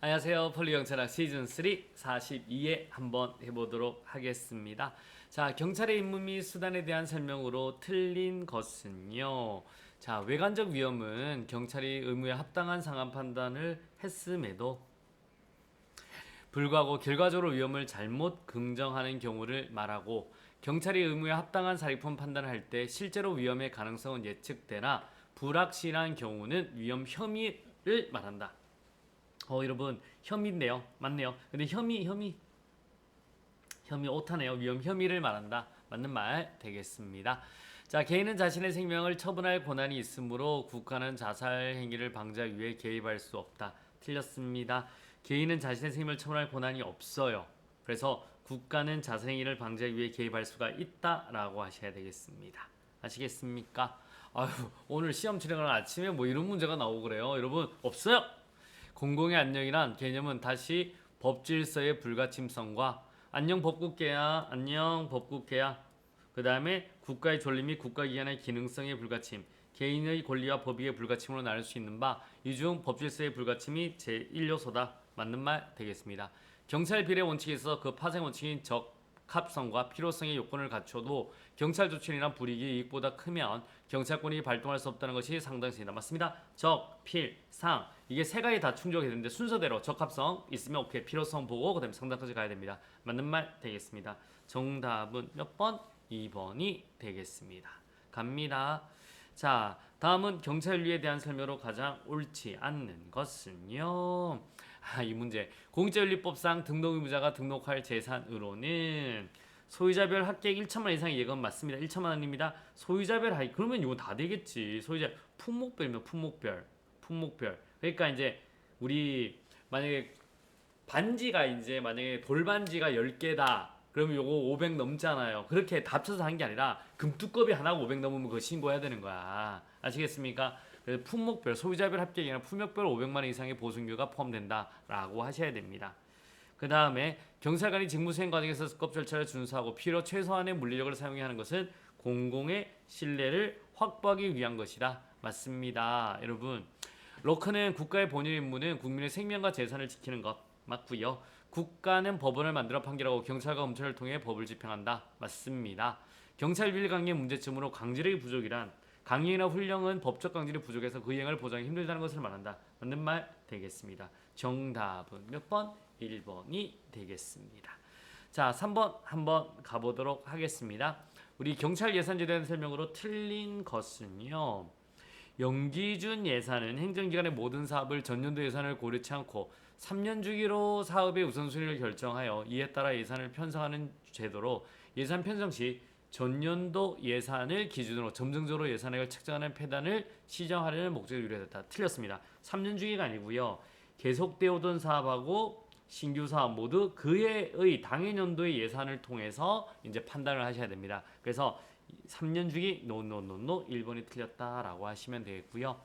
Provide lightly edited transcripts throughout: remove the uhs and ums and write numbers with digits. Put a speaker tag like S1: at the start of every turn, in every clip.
S1: 안녕하세요. 폴리경찰학 시즌3 42회 한번 해보도록 하겠습니다. 자, 경찰의 임무 및 수단에 대한 설명으로 틀린 것은요. 자, 외관적 위험은 경찰이 의무에 합당한 상한 판단을 했음에도 불구하고 결과적으로 위험을 잘못 긍정하는 경우를 말하고, 경찰이 의무에 합당한 사립품 판단을 할 때 실제로 위험의 가능성은 예측되나 불확실한 경우는 위험 혐의를 말한다. 여러분, 혐의인데요. 맞네요. 근데 혐의 오타네요. 위험 혐의를 말한다. 맞는 말 되겠습니다. 자, 개인은 자신의 생명을 처분할 권한이 있으므로 국가는 자살 행위를 방지하기 위해 개입할 수 없다. 틀렸습니다. 개인은 자신의 생명을 처분할 권한이 없어요. 그래서 국가는 자살 행위를 방지하기 위해 개입할 수가 있다라고 하셔야 되겠습니다. 아시겠습니까? 아유, 오늘 시험 촬영을 아침에 뭐 이런 문제가 나오고 그래요. 여러분, 없어요. 공공의 안녕이란 개념은 다시 법질서의 불가침성과 안녕 법국계야, 안녕 법국계야, 그 다음에 국가의 존리 및 국가기관의 기능성의 불가침, 개인의 권리와 법익의 불가침으로 나눌 수 있는 바, 이 중 법질서의 불가침이 제1요소다. 맞는 말 되겠습니다. 경찰 비례 원칙에 있어서 그 파생 원칙인 적합성과 필요성의 요건을 갖춰도 경찰 조치이란 불이익이 이익보다 크면 경찰권이 발동할 수 없다는 것이 상당성이다. 맞습니다. 적, 필, 상, 이게 세 가지 다 충족이 되는데 순서대로 적합성 있으면 오케이, 필요성 보고 그다음에 상당까지 가야 됩니다. 맞는 말 되겠습니다. 정답은 몇 번? 2번이 되겠습니다. 갑니다. 자, 다음은 경찰윤리에 대한 설명으로 가장 옳지 않는 것은요. 이 문제. 공직자윤리법상 등록 의무자가 등록할 재산으로는 소유자별 합계액 1천만 이상의 예금 맞습니다. 1천만 원입니다. 소유자별 하위, 그러면 이거 다 되겠지. 소유자 품목별이면 품목별. 그러니까 이제 우리 만약에 반지가 이제 만약에 돌반지가 10개다. 그러면 요거 500 넘잖아요. 그렇게 다 합쳐서 한 게 아니라 금두꺼비 하나가 500 넘으면 그거 신고해야 되는 거야. 아시겠습니까? 그래서 품목별, 소유자별 합격이나 품목별 500만 원 이상의 보증료가 포함된다라고 하셔야 됩니다. 그 다음에 경찰관이 직무수행 과정에서 법 절차를 준수하고 필요 최소한의 물리력을 사용해야 하는 것은 공공의 신뢰를 확보하기 위한 것이다. 맞습니다. 여러분, 로크는 국가의 본연 임무는 국민의 생명과 재산을 지키는 것 맞고요. 국가는 법원을 만들어 판결하고 경찰과 검찰을 통해 법을 집행한다. 맞습니다. 경찰 비리 강의 문제점으로 강제력이 부족이란 강령이나 훈령은 법적 강제력이 부족해서 그 이행을 보장하기 힘들다는 것을 말한다. 맞는 말 되겠습니다. 정답은 몇 번? 1번이 되겠습니다. 자, 3번 한번 가보도록 하겠습니다. 우리 경찰 예산제도에 대한 설명으로 틀린 것은요. 연기준 예산은 행정기관의 모든 사업을 전년도 예산을 고려치 않고 3년 주기로 사업의 우선순위를 결정하여 이에 따라 예산을 편성하는 제도로, 예산 편성 시 전년도 예산을 기준으로 점정적으로 예산액을 책정하는 폐단을 시정하려는 목적을 유래했다. 틀렸습니다. 3년 주기가 아니고요. 계속되어 오던 사업하고 신규 사업 모두 그해의 당해 년도의 예산을 통해서 이제 판단을 하셔야 됩니다. 그래서 3년 주기 노 1번이 틀렸다라고 하시면 되겠고요.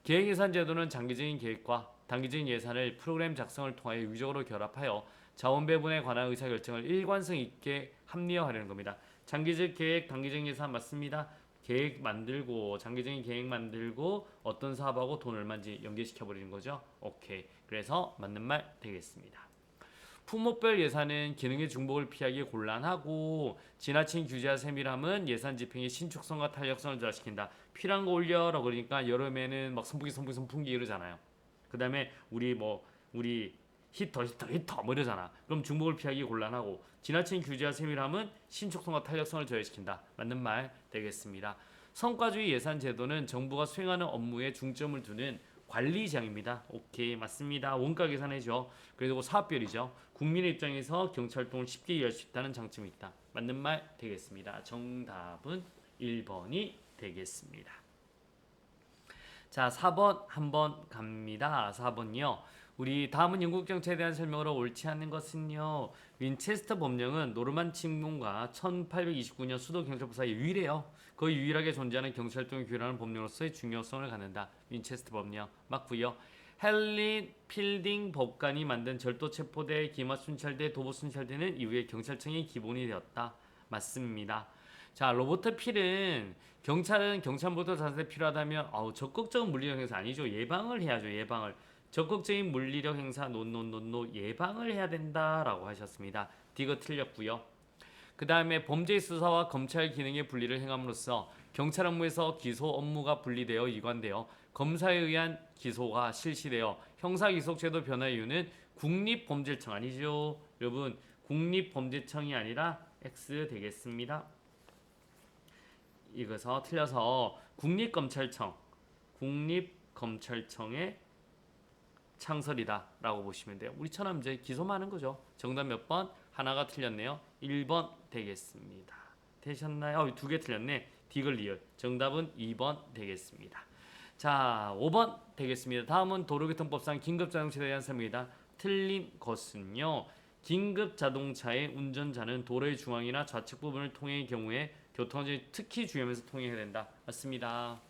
S1: 계획예산 제도는 장기적인 계획과 단기적인 예산을 프로그램 작성을 통하여 유기적으로 결합하여 자원 배분에 관한 의사결정을 일관성 있게 합리화하려는 겁니다. 장기적 계획, 단기적 예산 맞습니다. 계획 만들고 장기적인 계획 만들고 어떤 사업하고 돈 얼마인지 연계시켜 버리는 거죠. 오케이. 그래서 맞는 말 되겠습니다. 품목별 예산은 기능의 중복을 피하기 곤란하고 지나친 규제와 세밀함은 예산 집행의 신축성과 탄력성을 저하시킨다. 필요한 거 올려라 그러니까 여름에는 막 선풍기 이러잖아요. 그 다음에 우리 히터 뭐 이러잖아. 그럼 중복을 피하기 곤란하고 지나친 규제와 세밀함은 신축성과 탄력성을 저해시킨다. 맞는 말 되겠습니다. 성과주의 예산 제도는 정부가 수행하는 업무에 중점을 두는 관리 지향입니다. 오케이, 맞습니다. 원가 계산해죠. 그리고 사업별이죠. 국민의 입장에서 경찰활동을 쉽게 이해할 수 있다는 장점이 있다. 맞는 말 되겠습니다. 정답은 1번이 되겠습니다. 자, 4번 한번 갑니다. 4번요. 우리 다음은 영국 정치에 대한 설명으로 옳지 않는 것은요. 윈체스터 법령은 노르만 침공과 1829년 수도 경찰법 사이 유일해요. 거의 유일하게 존재하는 경찰활동을 규율하는 법령으로서의 중요성을 갖는다. 윈체스터 법령 맞고요. 헨리 필딩 법관이 만든 절도 체포대, 기마 순찰대, 도보 순찰대는 이후에 경찰청의 기본이 되었다. 맞습니다. 자, 로버트 필은 경찰은 경찰보다 자세히 필요하다면 적극적인 물리 영역에서 아니죠. 예방을 해야죠. 예방을. 적극적인 물리력 행사 노노노노 예방을 해야 된다라고 하셨습니다. D가 틀렸고요. 그 다음에 범죄 수사와 검찰 기능의 분리를 행함으로써 경찰 업무에서 기소 업무가 분리되어 이관되어 검사에 의한 기소가 실시되어 형사기소제도 변화의 이유는 국립범죄청 아니죠 여러분, 국립범죄청이 아니라 X 되겠습니다. 이것서 틀려서 국립검찰청의 창설이다 라고 보시면 돼요. 우리처럼 이제 기소만 하는 거죠. 정답 몇 번? 하나가 틀렸네요. 1번 되겠습니다. 되셨나요? 두 개 틀렸네. 디글리얼. 정답은 2번 되겠습니다. 자, 5번 되겠습니다. 다음은 도로교통법상 긴급자동차에 대한 설명이다. 틀린 것은요. 긴급자동차의 운전자는 도로의 중앙이나 좌측 부분을 통행의 경우에 교통안전이 특히 중요하면서 통행해야 된다. 맞습니다.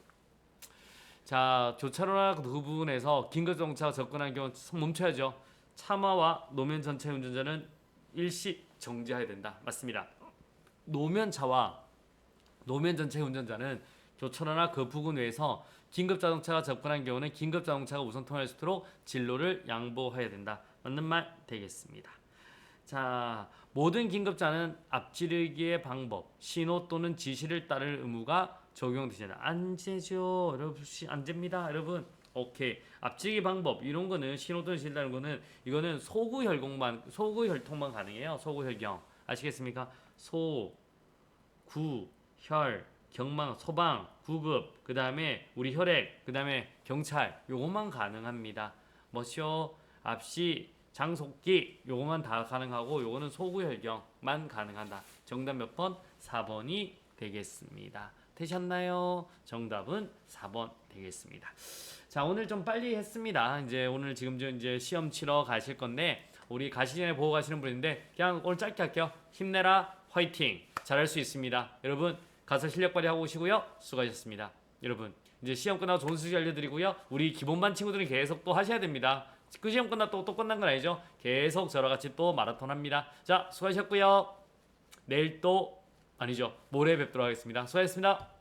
S1: 자, 교차로나 그 부분에서 긴급자동차가 접근한 경우 멈춰야죠. 차마와 노면 전차의 운전자는 일시 정지해야 된다. 맞습니다. 노면차와 노면 전차의 운전자는 교차로나 그 부근 외에서 긴급자동차가 접근한 경우는 긴급자동차가 우선 통할 수 있도록 진로를 양보해야 된다. 맞는 말 되겠습니다. 자, 모든 긴급자는 앞지르기의 방법, 신호 또는 지시를 따를 의무가 적용되잖아요. 안 되죠, 여러분. 안 됩니다, 여러분. 오케이. 앞지르기 방법 이런 거는 신호 또는 지시를 따르는 거는 이거는 소구혈통만 가능해요. 소구혈경 아시겠습니까? 소, 구, 혈, 경망, 소방, 구급, 그 다음에 우리 혈액, 그 다음에 경찰 요것만 가능합니다. 뭐시오? 앞시, 장속기 요것만 다 가능하고 요거는 소구혈경만 가능하다. 정답 몇 번? 4번이 되겠습니다. 되셨나요? 정답은 4번 되겠습니다. 자, 오늘 좀 빨리 했습니다. 이제 오늘 지금 이제 시험 치러 가실 건데 우리 가시기 전에 보고 가시는 분인데 그냥 오늘 짧게 할게요. 힘내라, 화이팅. 잘할 수 있습니다. 여러분 가서 실력 발휘하고 오시고요. 수고하셨습니다. 여러분 이제 시험 끝나고 좋은 소식 알려드리고요. 우리 기본반 친구들은 계속 또 하셔야 됩니다. 그 시험 끝나 또 끝난 건 아니죠. 계속 저랑 같이 또 마라톤 합니다. 자, 수고하셨고요. 내일 또 아니죠. 모레 뵙도록 하겠습니다. 수고하셨습니다.